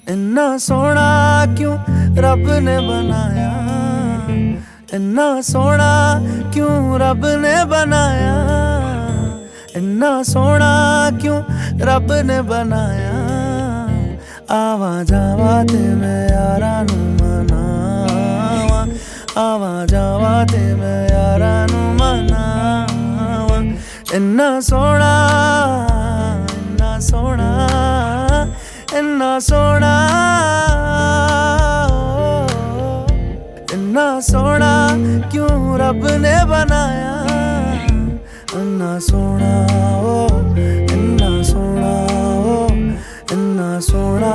इन्ना सोना क्यों रब ने बनाया, इन्ना सोना क्यों रब ने बनाया, इन्ना सोना क्यों रब ने बनाया। आवा जावा ते मैं यारा नू मनावा, आवा जावा ते मैं यारा नू मनावा। इन्ना सोना, इन्ना सोना, इन्ना सोना, इन्ना सोना क्यों रब ने बनाया। इन्ना सोना ओ, इन्ना सोना ओ, इन्ना सोना।